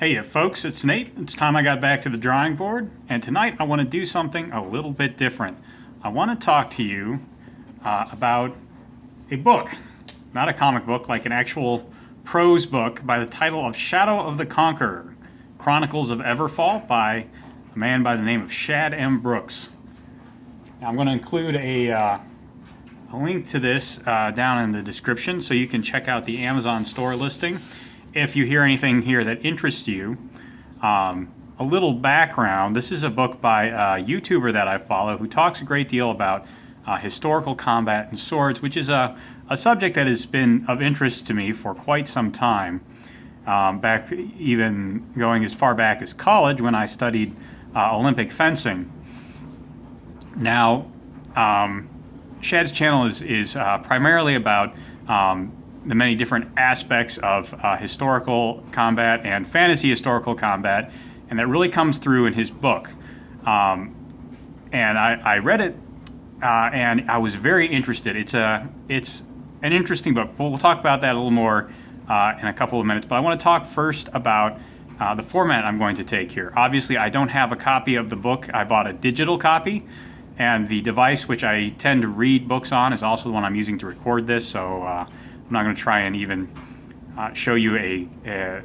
Hey folks, it's Nate. It's time I got back to the drawing board, and tonight I want to do something a little bit different. I want to talk to you about a book, not a comic book, like an actual prose book by the title of Shadow of the Conqueror, Chronicles of Everfall by a man by the name of Shad M. Brooks. Now, I'm going to include a link to this down in the description so you can check out the Amazon store listing. If you hear anything here that interests you, a little background. This is a book by a YouTuber that I follow who talks a great deal about historical combat and swords, which is a subject that has been of interest to me for quite some time, back even going as far back as college when I studied Olympic fencing. Now, Shad's channel is primarily about the many different aspects of historical combat and fantasy historical combat, and that really comes through in his book. And I read it, and I was very interested. It's an interesting book. We'll talk about that a little more in a couple of minutes, but I want to talk first about the format I'm going to take here. Obviously, I don't have a copy of the book. I bought a digital copy, and the device which I tend to read books on is also the one I'm using to record this, so I'm not going to try and even show you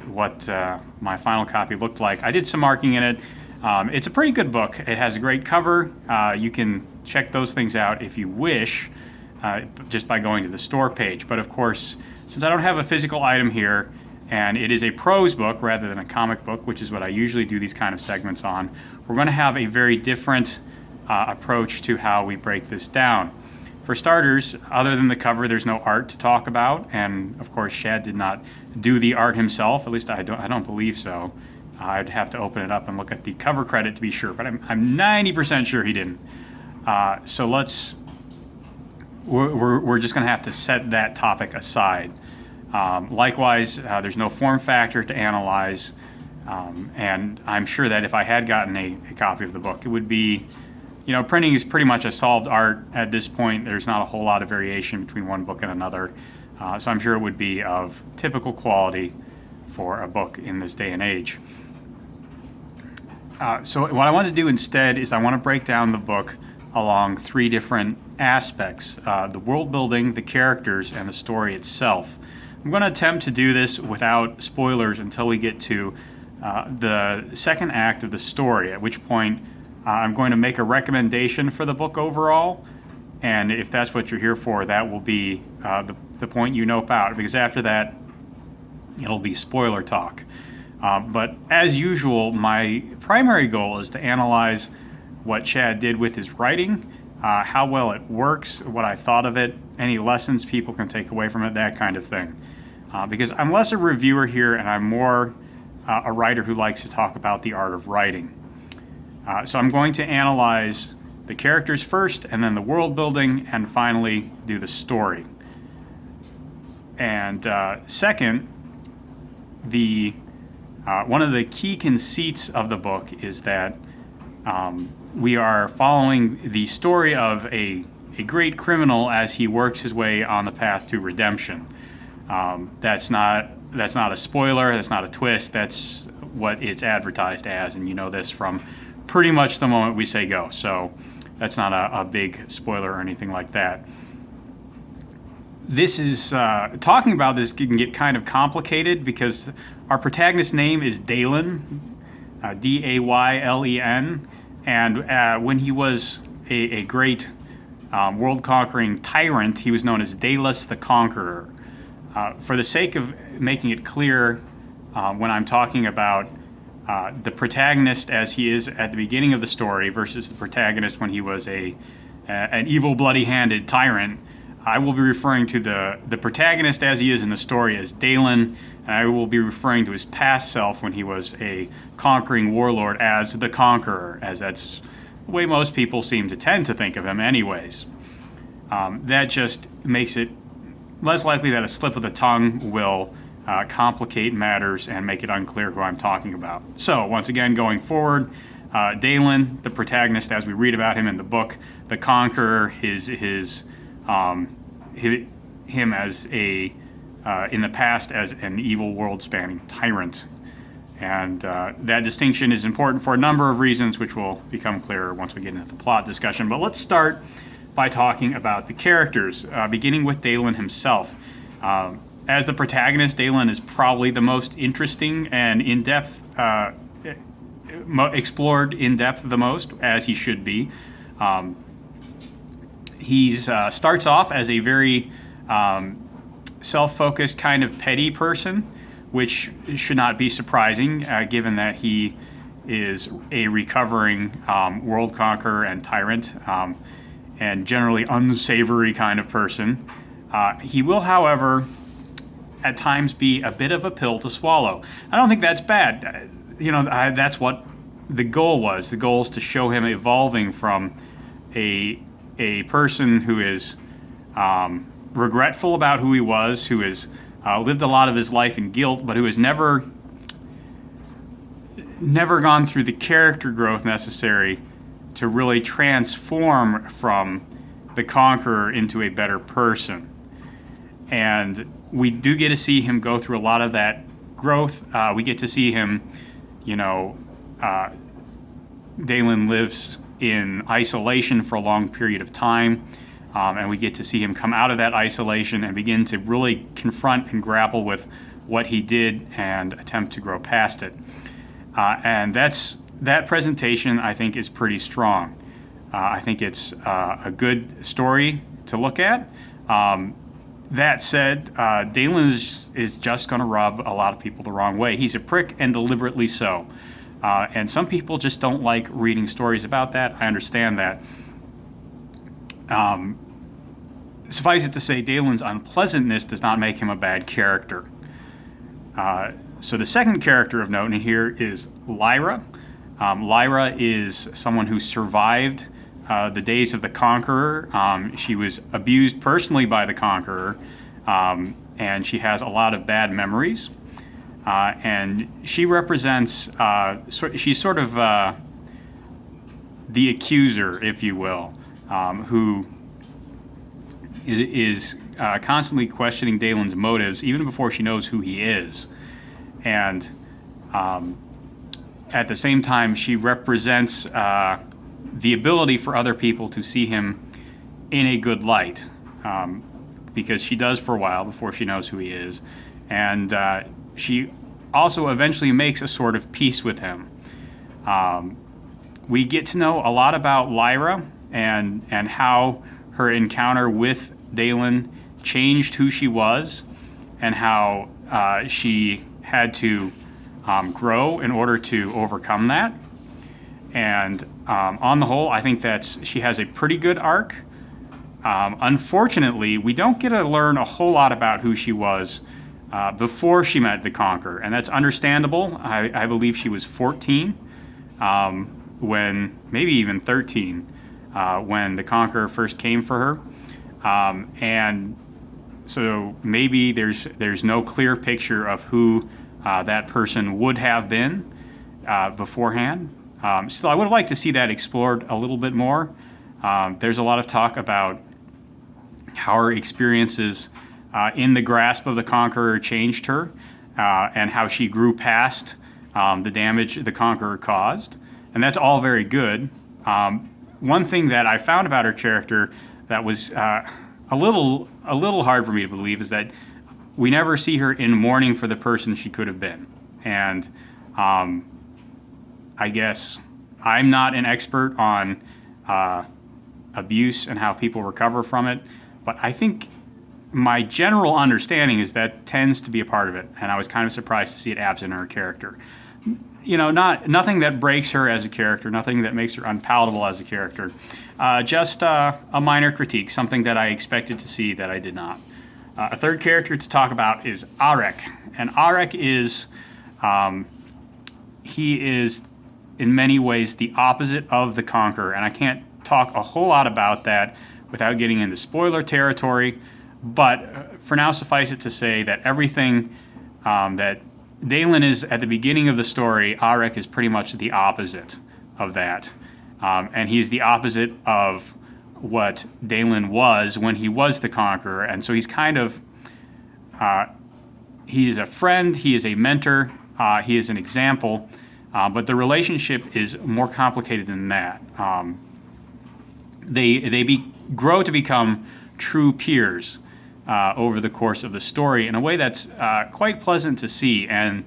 what my final copy looked like. I did some marking in it. It's a pretty good book. It has a great cover. You can check those things out if you wish, just by going to the store page. But of course, since I don't have a physical item here, and it is a prose book rather than a comic book, which is what I usually do these kind of segments on, we're going to have a very different approach to how we break this down. For starters, other than the cover, there's no art to talk about, and of course Shad did not do the art himself. At least I don't believe so. I'd have to open it up and look at the cover credit to be sure, but I'm 90% sure he didn't. So we're just going to have to set that topic aside. Likewise, there's no form factor to analyze, and I'm sure that if I had gotten a copy of the book, it would be, printing is pretty much a solved art at this point. There's not a whole lot of variation between one book and another. So I'm sure it would be of typical quality for a book in this day and age. So what I want to do instead is I want to break down the book along three different aspects: the world building, the characters, and the story itself. I'm going to attempt to do this without spoilers until we get to the second act of the story, at which point I'm going to make a recommendation for the book overall, and if that's what you're here for, that will be the point you nope out, because after that it'll be spoiler talk. But as usual, my primary goal is to analyze what Shad did with his writing, how well it works, what I thought of it, any lessons people can take away from it, that kind of thing. Because I'm less a reviewer here and I'm more a writer who likes to talk about the art of writing. So I'm going to analyze the characters first, and then the world building, and finally do the story. And second, one of the key conceits of the book is that we are following the story of a great criminal as he works his way on the path to redemption. That's not a spoiler, that's not a twist, that's what it's advertised as, and you know this from pretty much the moment we say go, so that's not a big spoiler or anything like that. This is, talking about this can get kind of complicated because our protagonist's name is Daylen, D-A-Y-L-E-N, and when he was a great world-conquering tyrant, he was known as Daedalus the Conqueror. For the sake of making it clear, when I'm talking about the protagonist as he is at the beginning of the story versus the protagonist when he was an evil, bloody-handed tyrant, I will be referring to the protagonist as he is in the story as Daylen, and I will be referring to his past self when he was a conquering warlord as the Conqueror, as that's the way most people seem to tend to think of him anyways. That just makes it less likely that a slip of the tongue will complicate matters and make it unclear who I'm talking about. So once again, going forward, Daylen, the protagonist as we read about him in the book, the Conqueror, him as in the past as an evil world-spanning tyrant. And that distinction is important for a number of reasons, which will become clearer once we get into the plot discussion. But let's start by talking about the characters, beginning with Dalen himself. As the protagonist, Dalen is probably the most interesting and in-depth, explored in depth the most, as he should be. He starts off as a very self-focused, kind of petty person, which should not be surprising, given that he is a recovering world conqueror and tyrant, and generally unsavory kind of person. He will, however, at times be a bit of a pill to swallow. I don't think that's bad. That's what the goal was. The goal is to show him evolving from a person who is regretful about who he was, who has lived a lot of his life in guilt, but who has never gone through the character growth necessary to really transform from the conqueror into a better person. And we do get to see him go through a lot of that growth. We get to see him, Dalen lives in isolation for a long period of time. And we get to see him come out of that isolation and begin to really confront and grapple with what he did and attempt to grow past it. And that presentation, I think, is pretty strong. I think it's a good story to look at. That said, Dalen is just going to rub a lot of people the wrong way. He's a prick, and deliberately so. And some people just don't like reading stories about that. I understand that. Suffice it to say, Dalen's unpleasantness does not make him a bad character. So the second character of note in here is Lyra. Lyra is someone who survived the days of the Conqueror. She was abused personally by the Conqueror, and she has a lot of bad memories. And she represents, she's sort of the accuser, if you will, who is constantly questioning Dalen's motives even before she knows who he is. And at the same time, she represents the ability for other people to see him in a good light, because she does for a while before she knows who he is. And she also eventually makes a sort of peace with him. We get to know a lot about Lyra and how her encounter with Dalen changed who she was, and how she had to grow in order to overcome that. And on the whole, I think she has a pretty good arc. Unfortunately, we don't get to learn a whole lot about who she was before she met the Conqueror, and that's understandable. I believe she was 14 when, maybe even 13, when the Conqueror first came for her. And so maybe there's no clear picture of who that person would have been beforehand. Still, I would have liked to see that explored a little bit more. There's a lot of talk about how her experiences in the grasp of the Conqueror changed her, and how she grew past the damage the Conqueror caused. And that's all very good. One thing that I found about her character that was a little hard for me to believe is that we never see her in mourning for the person she could have been. And I guess I'm not an expert on abuse and how people recover from it, but I think my general understanding is that tends to be a part of it, and I was kind of surprised to see it absent in her character. Nothing that breaks her as a character, nothing that makes her unpalatable as a character, just a minor critique, something that I expected to see that I did not. A third character to talk about is Arek, and Arek is, he is in many ways the opposite of the Conqueror, and I can't talk a whole lot about that without getting into spoiler territory, but for now suffice it to say that everything that Dalen is at the beginning of the story, Arek is pretty much the opposite of that. And he's the opposite of what Dalen was when he was the Conqueror. And so he's kind of, he is a friend, he is a mentor, He is an example, but the relationship is more complicated than that. They grow to become true peers over the course of the story in a way that's quite pleasant to see. And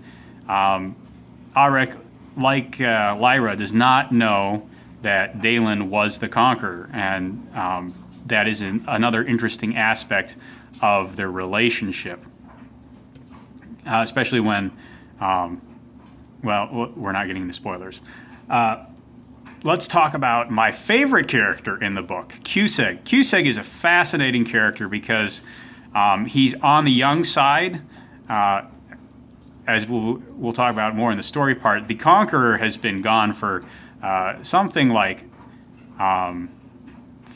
Arik, like Lyra, does not know that Dalen was the Conqueror, and that is another interesting aspect of their relationship, especially when, well, we're not getting into spoilers. Let's talk about my favorite character in the book, Cusick. Cusick is a fascinating character because he's on the young side. As we'll talk about more in the story part, the Conqueror has been gone for something like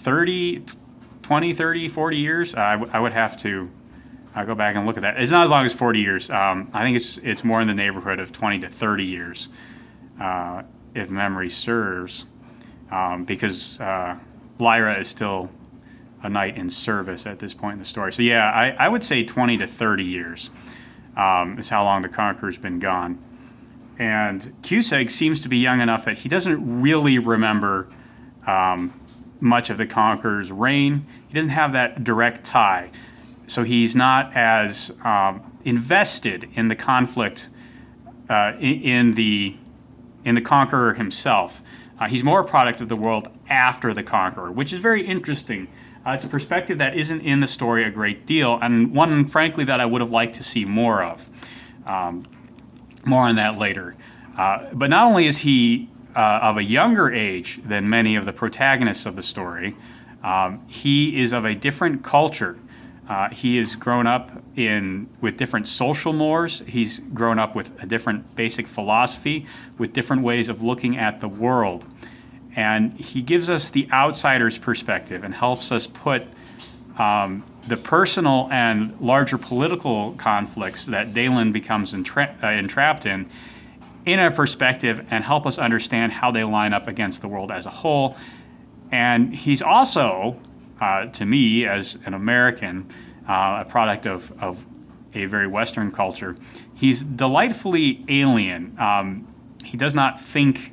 30, 20, 30, 40 years. I would have to go back and look at that. It's not as long as 40 years. I think it's more in the neighborhood of 20 to 30 years, if memory serves, because Lyra is still a knight in service at this point in the story. So yeah, I would say 20 to 30 years is how long the Conqueror's been gone. And Cusick seems to be young enough that he doesn't really remember much of the Conqueror's reign. He doesn't have that direct tie. So he's not as invested in the conflict in the Conqueror himself. He's more a product of the world after the Conqueror, which is very interesting. It's a perspective that isn't in the story a great deal, and one, frankly, that I would have liked to see more of. More on that later. But not only is he of a younger age than many of the protagonists of the story, he is of a different culture. He has grown up with different social mores. He's grown up with a different basic philosophy, with different ways of looking at the world. And he gives us the outsider's perspective and helps us put the personal and larger political conflicts that Dalen becomes entrapped in a perspective and help us understand how they line up against the world as a whole. And he's also, to me, as an American, a product of a very Western culture, he's delightfully alien. He does not think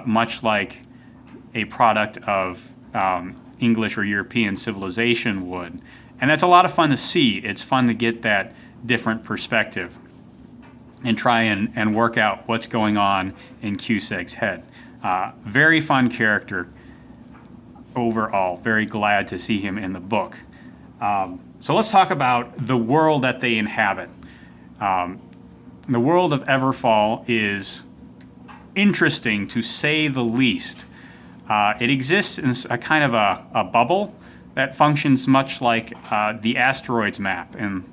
much like a product of English or European civilization would. And that's a lot of fun to see. It's fun to get that different perspective and try and work out what's going on in Cusick's head. Very fun character overall. Very glad to see him in the book. So let's talk about the world that they inhabit. The world of Everfall is interesting, to say the least. It exists in a kind of a bubble that functions much like the asteroids map in,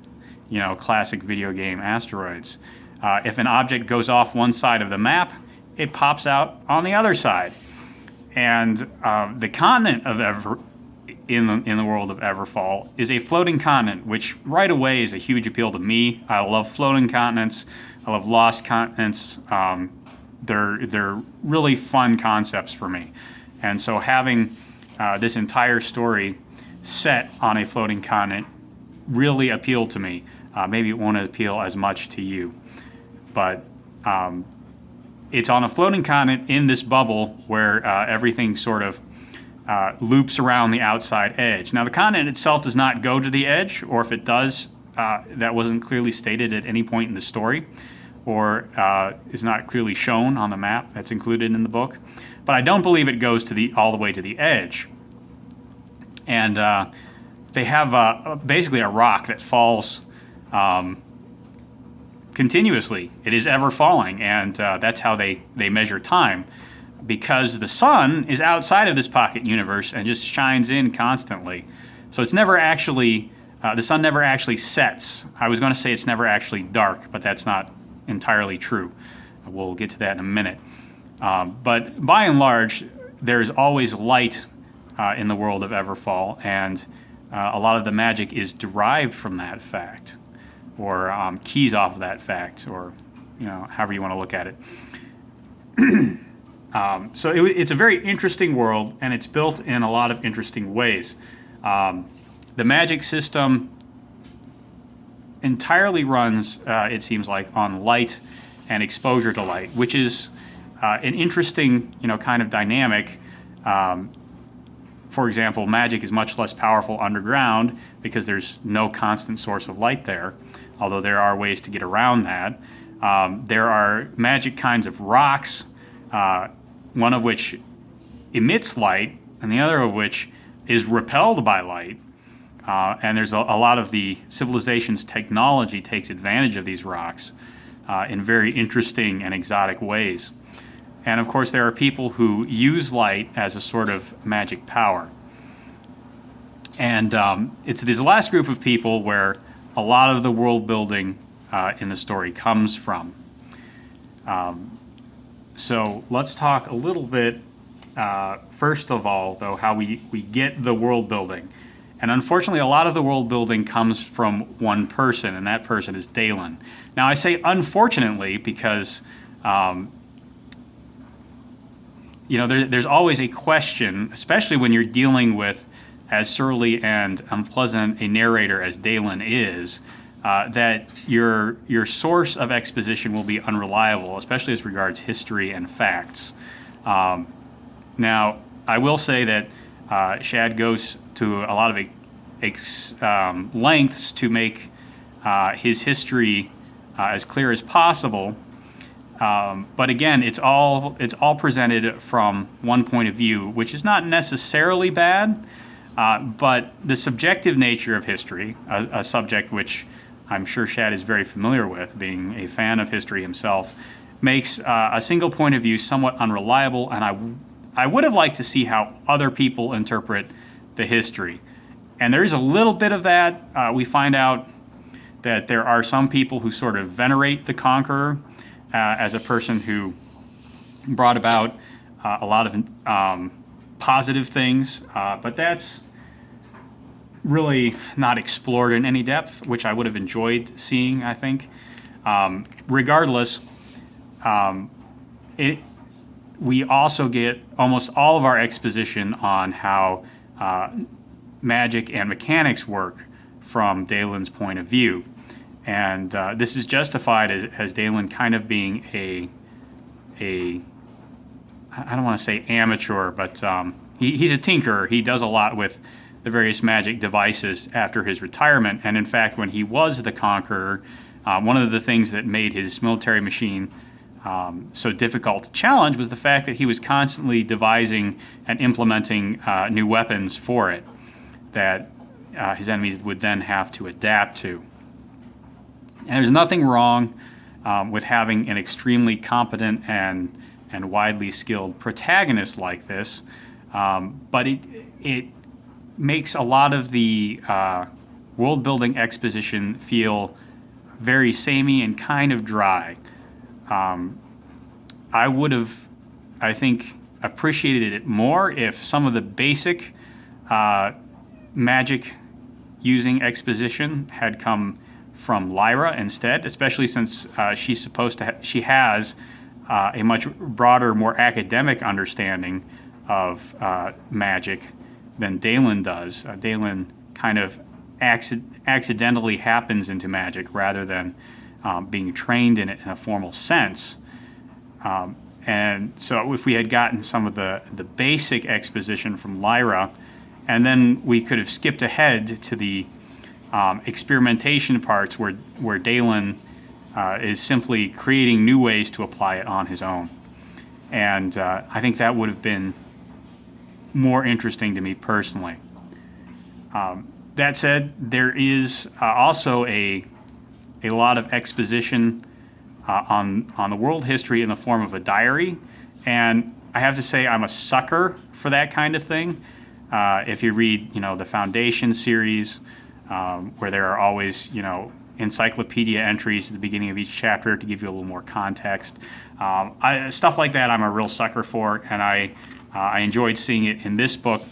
classic video game Asteroids. If an object goes off one side of the map, it pops out on the other side. And the continent of in the world of Everfall is a floating continent, which right away is a huge appeal to me. I love floating continents. I love lost continents. They're really fun concepts for me. And so having this entire story set on a floating continent really appealed to me. Maybe it won't appeal as much to you, but it's on a floating continent in this bubble where everything sort of loops around the outside edge. Now, the continent itself does not go to the edge, or if it does, that wasn't clearly stated at any point in the story, or is not clearly shown on the map that's included in the book. But I don't believe it goes to all the way to the edge. And they have basically a rock that falls continuously. It is ever falling, and that's how they measure time, because the sun is outside of this pocket universe and just shines in constantly. So it's never actually, the sun never actually sets. I was going to say it's never actually dark, but that's not entirely true. We'll get to that in a minute. But by and large, there's always light in the world of Everfall, and a lot of the magic is derived from that fact, or keys off of that fact, or however you want to look at it. So it's a very interesting world, and it's built in a lot of interesting ways. The magic system entirely runs, it seems like, on light and exposure to light, which is an interesting, kind of dynamic. For example, magic is much less powerful underground because there's no constant source of light there, although there are ways to get around that. There are magic kinds of rocks, one of which emits light, and the other of which is repelled by light. And there's a lot of the civilization's technology takes advantage of these rocks in very interesting and exotic ways. And of course, there are people who use light as a sort of magic power. And it's this last group of people where a lot of the world building in the story comes from. So let's talk a little bit, first of all, though, how we get the world building. And unfortunately, a lot of the world building comes from one person, and that person is Dalen. Now, I say unfortunately because there's always a question, especially when you're dealing with as surly and unpleasant a narrator as Dalen is, that your source of exposition will be unreliable, especially as regards history and facts. Now, I will say that Shad goes to a lot of lengths to make his history as clear as possible. But again, it's all presented from one point of view, which is not necessarily bad, but the subjective nature of history, a subject which I'm sure Shad is very familiar with, being a fan of history himself, makes a single point of view somewhat unreliable, and I would have liked to see how other people interpret the history. And there is a little bit of that. We find out that there are some people who sort of venerate the Conqueror as a person who brought about a lot of positive things, but that's really not explored in any depth, which I would have enjoyed seeing, I think. Regardless, we also get almost all of our exposition on how magic and mechanics work from Dalen's point of view. And this is justified as Dalen kind of being a I don't want to say amateur, but he's a tinkerer. He does a lot with the various magic devices after his retirement. And in fact, when he was the Conqueror, one of the things that made his military machine so difficult to challenge was the fact that he was constantly devising and implementing new weapons for it that his enemies would then have to adapt to. And there's nothing wrong with having an extremely competent and widely skilled protagonist like this, but it makes a lot of the world-building exposition feel very samey and kind of dry. I would have, I think, appreciated it more if some of the basic magic using exposition had come from Lyra instead, especially since she has a much broader, more academic understanding of magic than Dalen does. Dalen kind of accidentally happens into magic rather than being trained in it in a formal sense. And so if we had gotten some of the basic exposition from Lyra, and then we could have skipped ahead to the experimentation parts where Dalen is simply creating new ways to apply it on his own. And I think that would have been more interesting to me personally. That said, there is also a lot of exposition on the world history in the form of a diary, and I have to say I'm a sucker for that kind of thing. If you read, the Foundation series, where there are always, encyclopedia entries at the beginning of each chapter to give you a little more context, stuff like that I'm a real sucker for, and I enjoyed seeing it in this book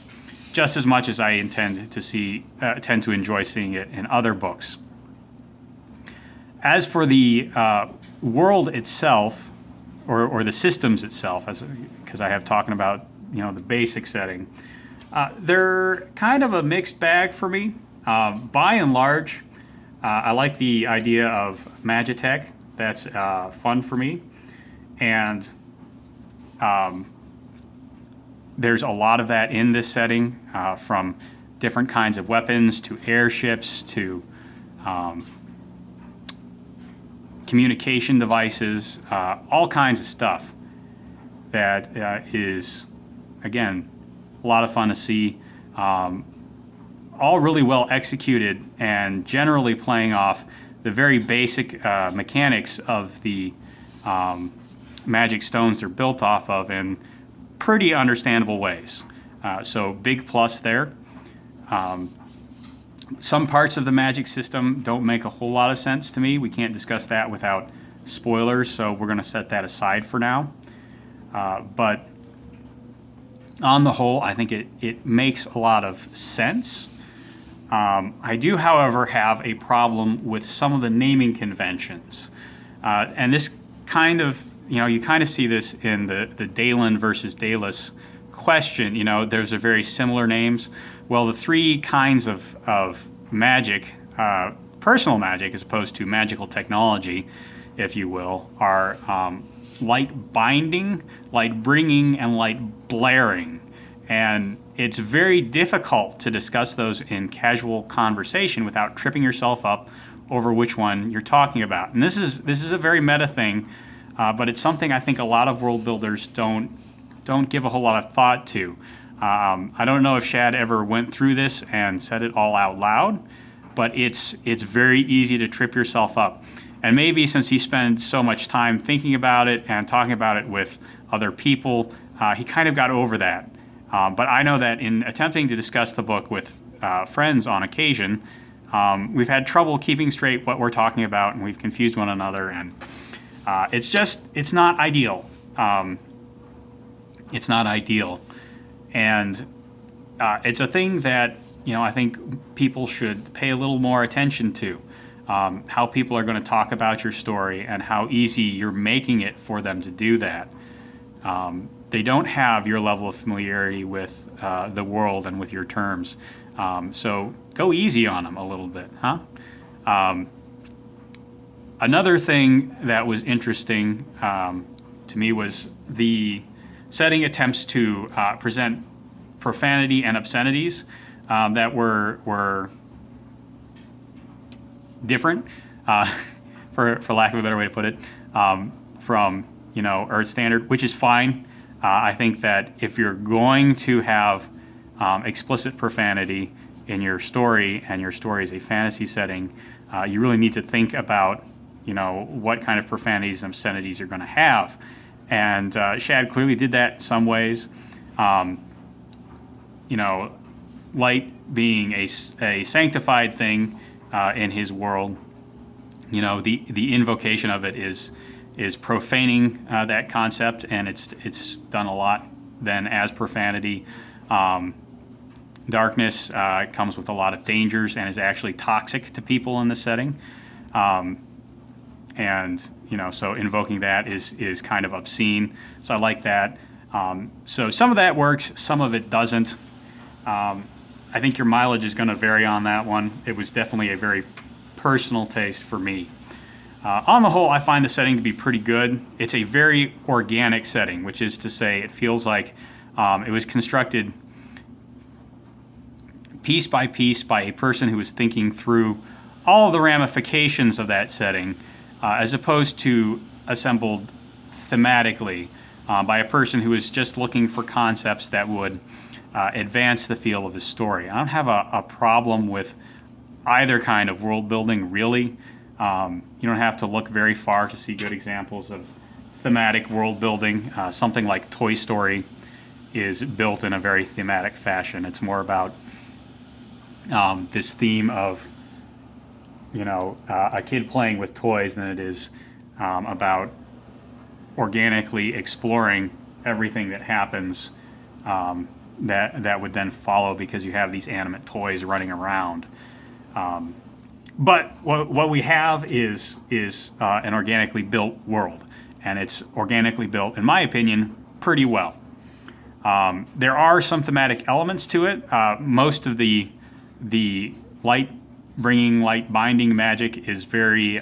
just as much as I tend to enjoy seeing it in other books. As for the world itself, or the systems itself, because I have talking about the basic setting, they're kind of a mixed bag for me. By and large, I like the idea of Magitech. that's fun for me. And there's a lot of that in this setting, from different kinds of weapons to airships to communication devices, all kinds of stuff that is, again, a lot of fun to see. All really well executed and generally playing off the very basic mechanics of the magic stones they're built off of in pretty understandable ways. So big plus there. Some parts of the magic system don't make a whole lot of sense to me. We can't discuss that without spoilers, so we're going to set that aside for now. But on the whole, I think it makes a lot of sense. I do, however, have a problem with some of the naming conventions. And this kind of, you kind of see this in the Dalen versus Dalus question. There's a very similar names. Well, the three kinds of magic, personal magic as opposed to magical technology, if you will, are light binding, light bringing, and light blaring. And it's very difficult to discuss those in casual conversation without tripping yourself up over which one you're talking about. And this is a very meta thing, but it's something I think a lot of world builders don't give a whole lot of thought to. I don't know if Shad ever went through this and said it all out loud, but it's very easy to trip yourself up. And maybe since he spent so much time thinking about it and talking about it with other people, he kind of got over that. But I know that in attempting to discuss the book with friends on occasion, we've had trouble keeping straight what we're talking about, and we've confused one another, and it's not ideal. It's not ideal. And it's a thing that, I think people should pay a little more attention to. How people are going to talk about your story and how easy you're making it for them to do that. They don't have your level of familiarity with the world and with your terms. So go easy on them a little bit, huh? Another thing that was interesting to me was the setting attempts to present profanity and obscenities that were different, for lack of a better way to put it, from Earth Standard, which is fine. I think that if you're going to have explicit profanity in your story, and your story is a fantasy setting, you really need to think about what kind of profanities and obscenities you're going to have. And Shad clearly did that in some ways. Light being a sanctified thing in his world, the invocation of it is profaning that concept, and it's done a lot then as profanity. Darkness comes with a lot of dangers and is actually toxic to people in the setting. So invoking that is kind of obscene. So I like that. So some of that works, some of it doesn't. I think your mileage is going to vary on that one. It was definitely a very personal taste for me. On the whole, I find the setting to be pretty good. It's a very organic setting, which is to say it feels like it was constructed piece by piece by a person who was thinking through all of the ramifications of that setting, as opposed to assembled thematically by a person who is just looking for concepts that would advance the feel of the story. I don't have a problem with either kind of world building, really. You don't have to look very far to see good examples of thematic world building. Something like Toy Story is built in a very thematic fashion. It's more about this theme of a kid playing with toys than it is about organically exploring everything that happens that would then follow because you have these animate toys running around. But what we have is an organically built world, and it's organically built, in my opinion, pretty well. There are some thematic elements to it. Most of the light bringing, light binding magic is very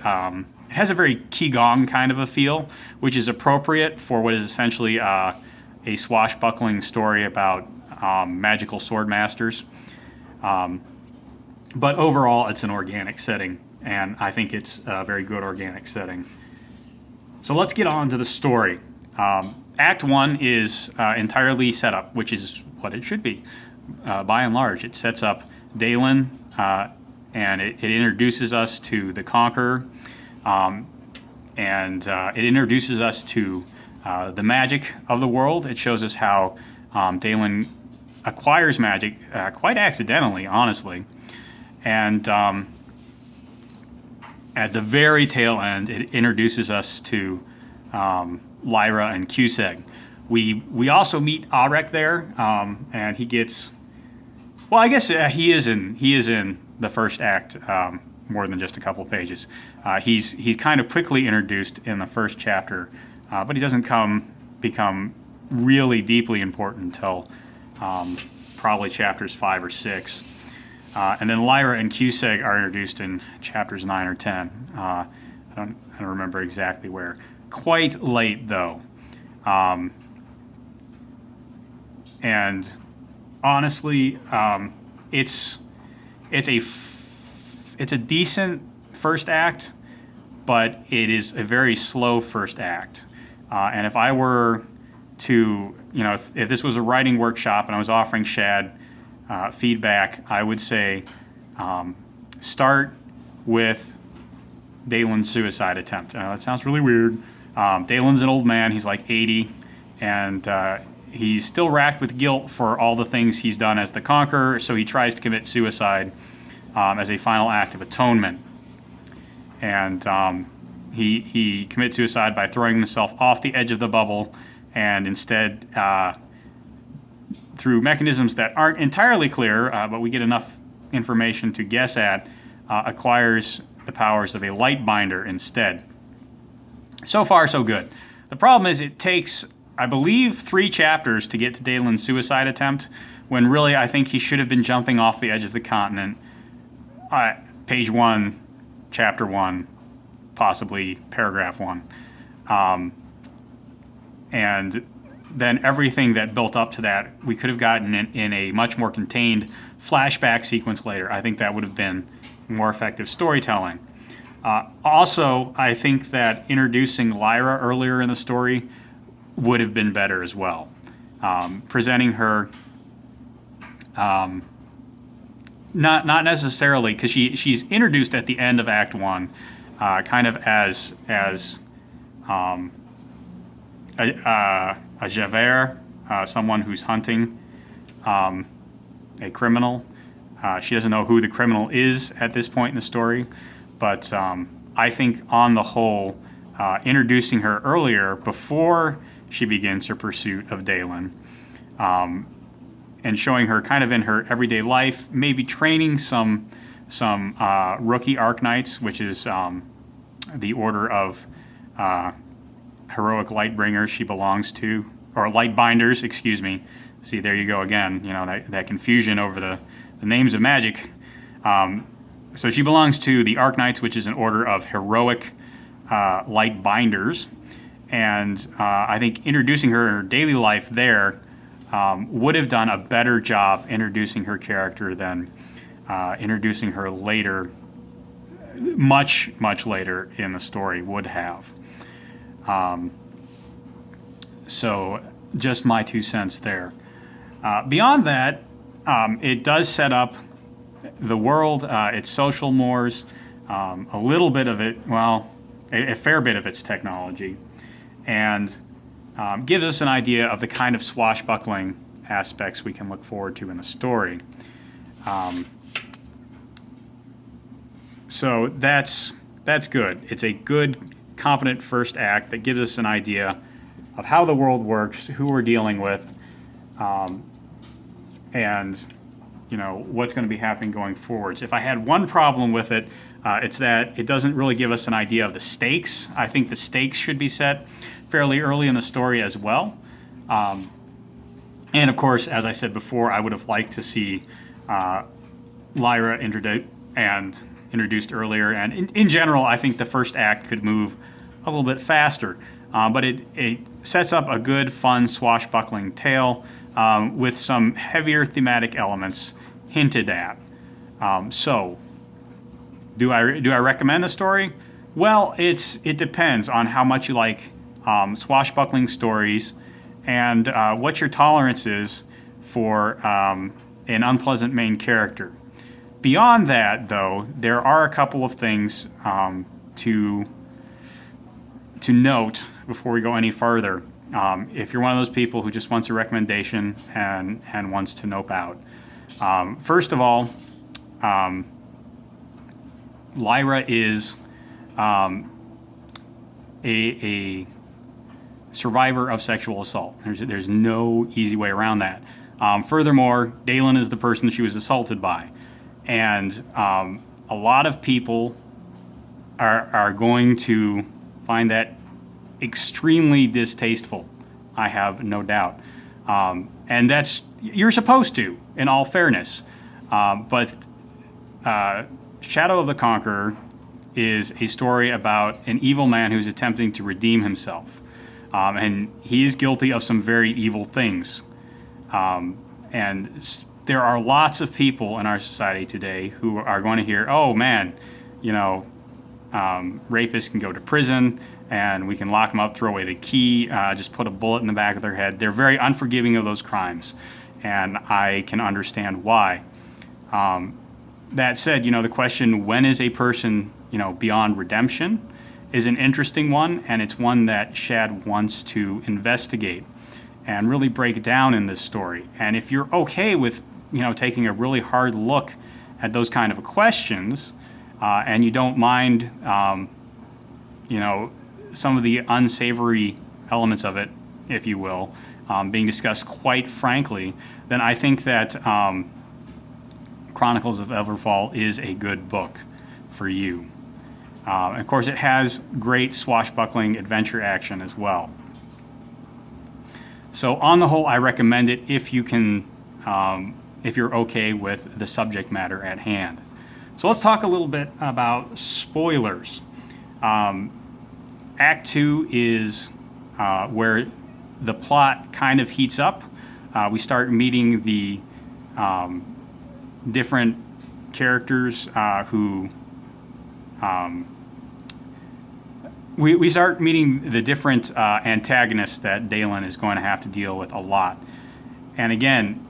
has a very Qigong kind of a feel, which is appropriate for what is essentially a swashbuckling story about magical sword masters. But overall, it's an organic setting, and I think it's a very good organic setting. So let's get on to the story. Act 1 is entirely set up, which is what it should be. By and large, it sets up Dalen, and it introduces us to the Conqueror, and it introduces us to the magic of the world. It shows us how Dalen acquires magic quite accidentally, honestly. And at the very tail end, it introduces us to Lyra and Cusick. We also meet Arek there, and he gets, well, I guess he is in the first act more than just a couple pages. He's kind of quickly introduced in the first chapter, but he doesn't become really deeply important until probably chapters 5 or 6. And then Lyra and Cusick are introduced in chapters 9 or 10. I don't remember exactly where. Quite late though. And honestly, it's a decent first act, but it is a very slow first act. And if I were to, if this was a writing workshop and I was offering Shad feedback, I would say start with Dalen's suicide attempt. That sounds really weird. Dalen's an old man. He's like 80, and he's still racked with guilt for all the things he's done as the Conqueror, so he tries to commit suicide as a final act of atonement. And he commits suicide by throwing himself off the edge of the bubble, and instead, through mechanisms that aren't entirely clear, but we get enough information to guess at, acquires the powers of a light binder instead. So far, so good. The problem is it takes, I believe, 3 chapters to get to Dalen's suicide attempt, when really I think he should have been jumping off the edge of the continent. Page 1, chapter 1, possibly paragraph 1. And then everything that built up to that, we could have gotten in a much more contained flashback sequence later. I think that would have been more effective storytelling. Also, I think that introducing Lyra earlier in the story would have been better as well. Presenting her, not necessarily, because she's introduced at the end of Act 1, kind of as a Javert, someone who's hunting a criminal. She doesn't know who the criminal is at this point in the story, but I think on the whole, introducing her earlier, before she begins her pursuit of Dalen, and showing her kind of in her everyday life, maybe training some rookie Arknights, which is the order of heroic Lightbringers she belongs to, or Lightbinders, excuse me. See, there you go again, that confusion over the names of magic. So she belongs to the Arknights, which is an order of heroic Lightbinders, and I think introducing her in her daily life there would have done a better job introducing her character than introducing her later, much later in the story would have. So just my 2 cents there. Beyond that, it does set up the world, its social mores, a little bit of it, well, a fair bit of its technology, and gives us an idea of the kind of swashbuckling aspects we can look forward to in the story. So that's good. It's a good, competent first act that gives us an idea of how the world works, who we're dealing with, and what's going to be happening going forwards. If I had one problem with it, it's that it doesn't really give us an idea of the stakes. I think the stakes should be set fairly early in the story as well. And of course, as I said before, I would have liked to see Lyra introduced and introduced earlier. And in general, I think the first act could move a little bit faster. But it sets up a good, fun, swashbuckling tale with some heavier thematic elements hinted at. So, do I recommend the story? Well, it depends on how much you like swashbuckling stories and what your tolerance is for an unpleasant main character. Beyond that, though, there are a couple of things to note before we go any further. If you're one of those people who just wants a recommendation and wants to nope out. First of all, Lyra is a survivor of sexual assault. There's no easy way around that. Furthermore, Dalen is the person she was assaulted by. And a lot of people are going to find that extremely distasteful, I have no doubt. And you're supposed to, in all fairness. But Shadow of the Conqueror is a story about an evil man who's attempting to redeem himself. And he is guilty of some very evil things. And there are lots of people in our society today who are going to hear, oh man, rapists can go to prison and we can lock them up, throw away the key, just put a bullet in the back of their head. They're very unforgiving of those crimes, and I can understand why. That said, the question, when is a person, beyond redemption, is an interesting one, and it's one that Shad wants to investigate and really break down in this story. And if you're okay with, taking a really hard look at those kind of questions, and you don't mind, some of the unsavory elements of it, if you will, being discussed quite frankly, then I think that Chronicles of Everfall is a good book for you. And of course, it has great swashbuckling adventure action as well. So on the whole, I recommend it if you can, if you're okay with the subject matter at hand. So let's talk a little bit about spoilers. Act 2 is where the plot kind of heats up. We start meeting the different characters who... We start meeting the different antagonists that Dalen is going to have to deal with a lot. And again,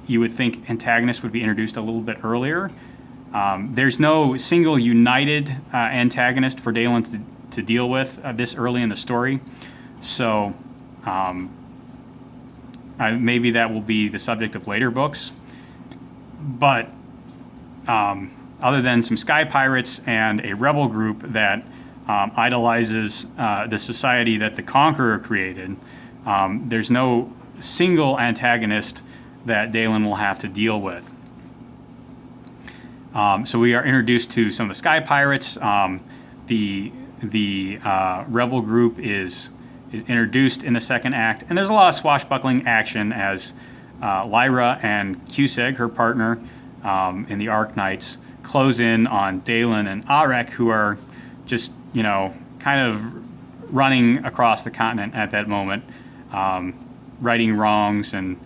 you would think antagonists would be introduced a little bit earlier. There's no single united antagonist for Dalen to deal with this early in the story. So maybe that will be the subject of later books. But other than some sky pirates and a rebel group that idolizes the society that the Conqueror created, there's no single antagonist that Dalen will have to deal with. So we are introduced to some of the sky pirates. The rebel group is introduced in the second act, and there's a lot of swashbuckling action as Lyra and Cusick, her partner in the Arc Knights, close in on Dalen and Arek, who are just kind of running across the continent at that moment, righting wrongs and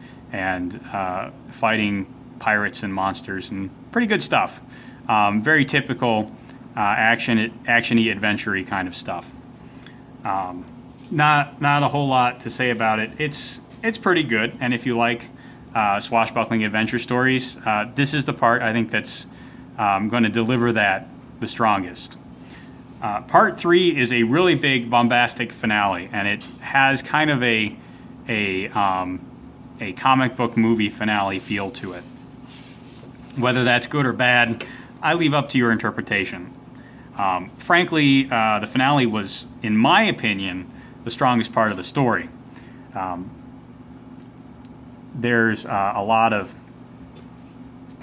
fighting pirates and monsters, and pretty good stuff. Very typical actiony, adventure-y kind of stuff. Not a whole lot to say about it. It's pretty good, and if you like swashbuckling adventure stories, this is the part I think that's going to deliver that the strongest. Part 3 is a really big bombastic finale, and it has kind of a comic book movie finale feel to it. Whether that's good or bad, I leave up to your interpretation. Frankly, the finale was, in my opinion, the strongest part of the story. There's a lot of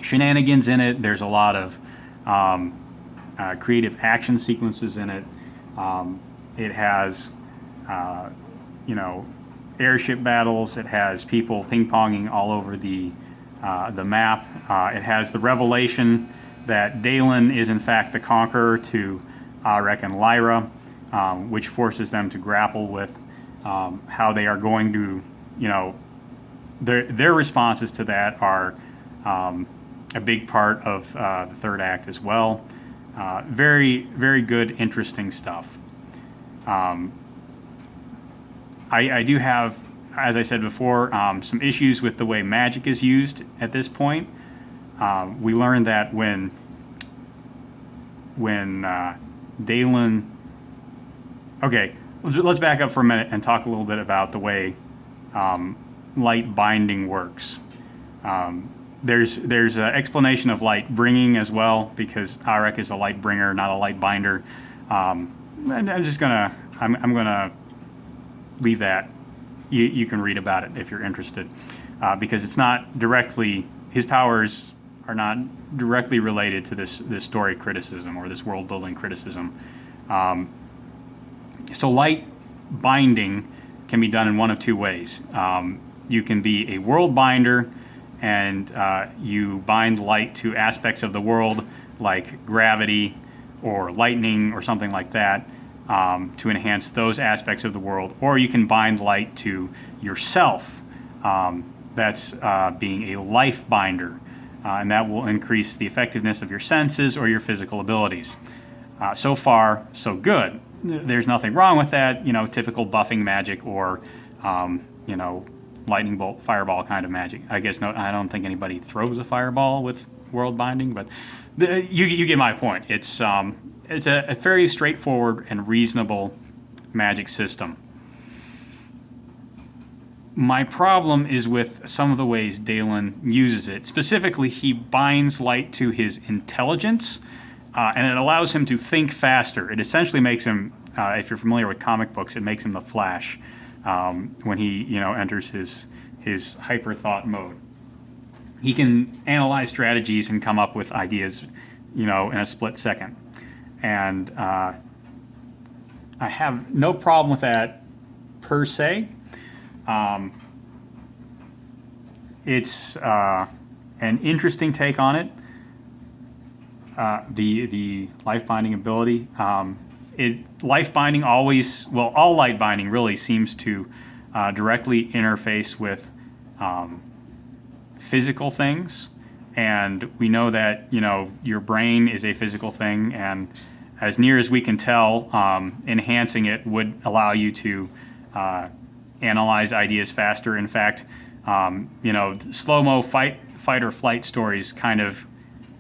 shenanigans in it. There's a lot of creative action sequences in it. It has, airship battles. It has people ping-ponging all over the map. It has the revelation that Dalen is in fact the Conqueror to Arek and Lyra, which forces them to grapple with how they are going to, their responses to that are a big part of the third act as well. Very, very good, interesting stuff. I do have, as I said before, some issues with the way magic is used at this point. We learned that when Dalen... Okay, let's back up for a minute and talk a little bit about the way light binding works. There's an explanation of light bringing as well, because Arek is a light bringer, not a light binder. And I'm gonna leave that. You can read about it if you're interested, because it's not directly, his powers are not directly related to this story criticism or this world building criticism. So light binding can be done in one of two ways. You can be a world binder, and you bind light to aspects of the world like gravity or lightning or something like that, to enhance those aspects of the world. Or you can bind light to yourself. That's being a life binder, and that will increase the effectiveness of your senses or your physical abilities. So far, so good. There's nothing wrong with that, typical buffing magic or, lightning bolt, fireball kind of magic. I guess I don't think anybody throws a fireball with world binding, but you get my point. It's a fairly straightforward and reasonable magic system. My problem is with some of the ways Dalen uses it. Specifically, he binds light to his intelligence, and it allows him to think faster. It essentially makes him, if you're familiar with comic books, it makes him the Flash when he enters his hyper thought mode. He can analyze strategies and come up with ideas in a split second. And I have no problem with that per se. It's an interesting take on it. The life binding ability. Life binding always, well, all light binding really seems to directly interface with physical things, and we know that your brain is a physical thing, and as near as we can tell, enhancing it would allow you to analyze ideas faster. In fact, slow-mo fight or flight stories kind of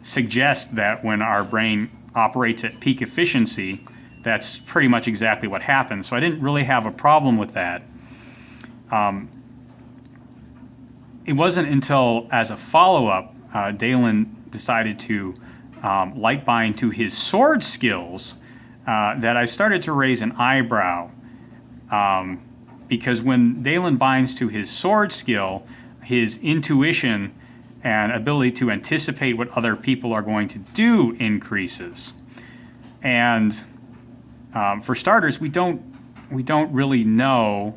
suggest that when our brain operates at peak efficiency, that's pretty much exactly what happens. So I didn't really have a problem with that. It wasn't until, as a follow-up, Dalen decided to light bind to his sword skills that I started to raise an eyebrow. Because when Dalen binds to his sword skill, his intuition and ability to anticipate what other people are going to do increases. And for starters, we don't really know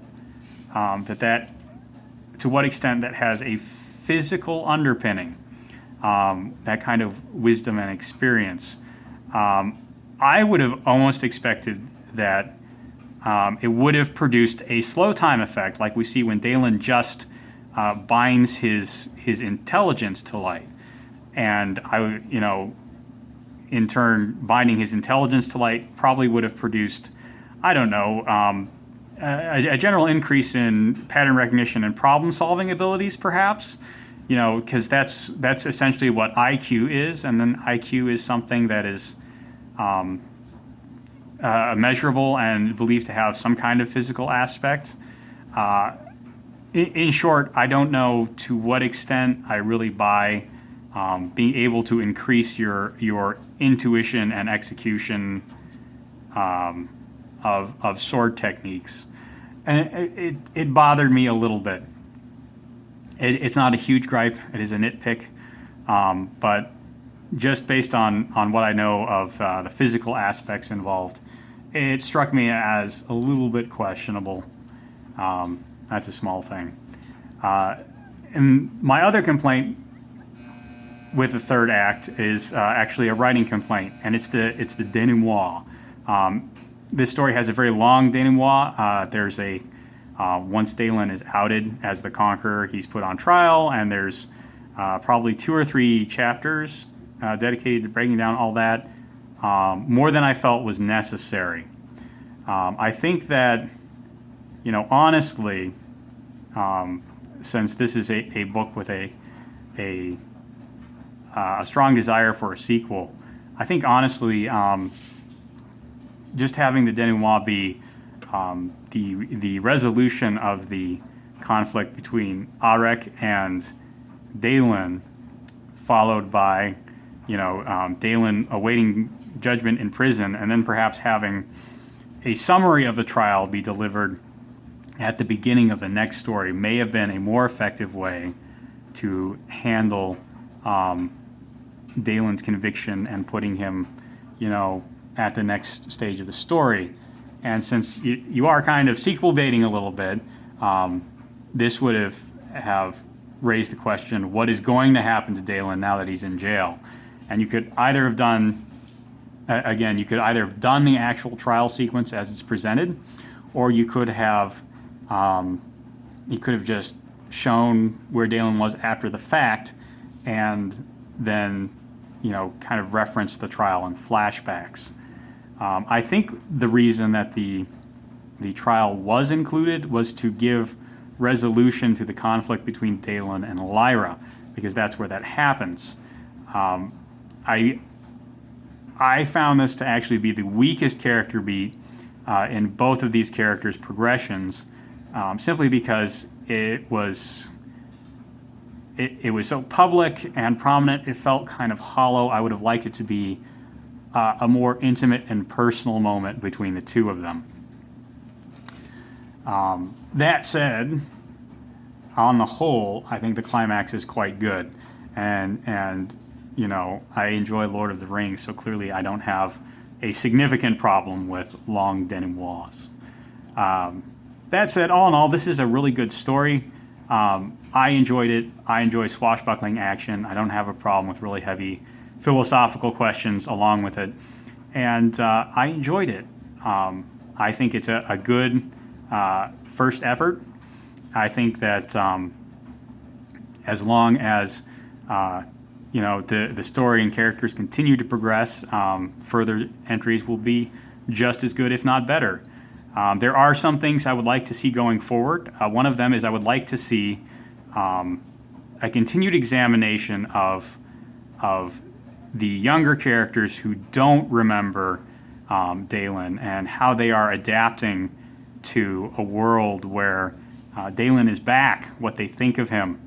that to what extent that has a physical underpinning, that kind of wisdom and experience. I would have almost expected that it would have produced a slow time effect, like we see when Dalen just binds his intelligence to light, and in turn, binding his intelligence to light probably would have produced, I don't know, a general increase in pattern recognition and problem-solving abilities, perhaps. Because that's essentially what IQ is, and then IQ is something that is measurable and believed to have some kind of physical aspect. In short, I don't know to what extent I really buy being able to increase your intuition and execution of sword techniques. And it bothered me a little bit. It's not a huge gripe. It is a nitpick. But just based on what I know of the physical aspects involved, it struck me as a little bit questionable. That's a small thing. And my other complaint with the third act is actually a writing complaint, and it's the denouement. This story has a very long denouement. There's a once Dalen is outed as the Conqueror, he's put on trial, and there's probably 2 or 3 chapters dedicated to breaking down all that, more than I felt was necessary. I think that, honestly, since this is a book with a strong desire for a sequel, I think honestly, just having the denouement be the resolution of the conflict between Arek and Dalen, followed by Dalen awaiting judgment in prison, and then perhaps having a summary of the trial be delivered at the beginning of the next story, may have been a more effective way to handle Dalen's conviction and putting him, at the next stage of the story. And since you are kind of sequel baiting a little bit, this would have raised the question, what is going to happen to Dalen now that he's in jail? And you could either have done, again, the actual trial sequence as it's presented, or you could have just shown where Dalen was after the fact, and then kind of reference the trial in flashbacks. I think the reason that the trial was included was to give resolution to the conflict between Dalen and Lyra, because that's where that happens. I found this to actually be the weakest character beat in both of these characters' progressions, simply because it was so public and prominent. It felt kind of hollow. I would have liked it to be a more intimate and personal moment between the two of them. That said, on the whole, I think the climax is quite good, and I enjoy Lord of the Rings, so clearly I don't have a significant problem with long denouements. That said, all in all, this is a really good story. I enjoyed it. I enjoy swashbuckling action. I don't have a problem with really heavy philosophical questions along with it, and I enjoyed it. I think it's a good first effort. I think that as long as the story and characters continue to progress, further entries will be just as good, if not better. There are some things I would like to see going forward. One of them is I would like to see a continued examination of the younger characters who don't remember Dalen, and how they are adapting to a world where Dalen is back, what they think of him,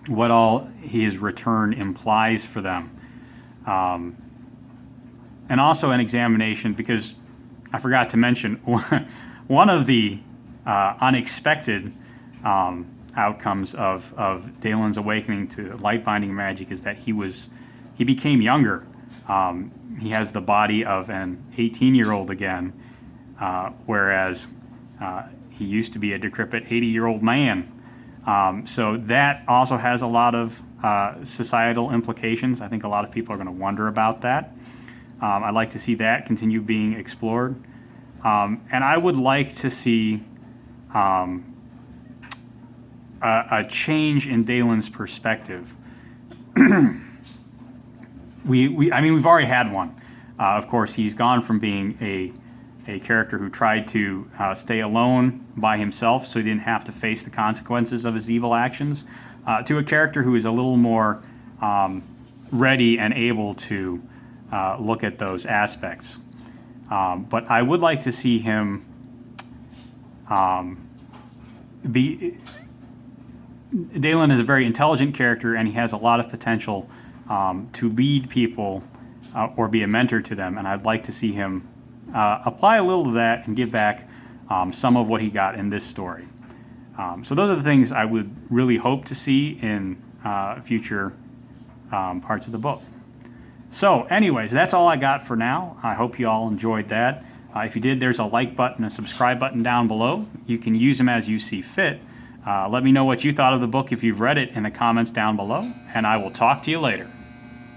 what all his return implies for them. And also an examination, because I forgot to mention, one of the unexpected outcomes of Dalen's awakening to light-binding magic is that he became younger. He has the body of an 18-year-old again, whereas he used to be a decrepit 80-year-old man. So that also has a lot of societal implications. I think a lot of people are going to wonder about that. I'd like to see that continue being explored. And I would like to see a change in Dalen's perspective. We've already had one. Of course, he's gone from being a character who tried to stay alone by himself so he didn't have to face the consequences of his evil actions, to a character who is a little more ready and able to look at those aspects. But I would like to see him Dalen is a very intelligent character, and he has a lot of potential to lead people or be a mentor to them, and I'd like to see him apply a little of that and give back some of what he got in this story. So those are the things I would really hope to see in future parts of the book. So anyways, that's all I got for now. I hope you all enjoyed that. If you did, there's a like button and a subscribe button down below. You can use them as you see fit. Let me know what you thought of the book if you've read it in the comments down below, and I will talk to you later.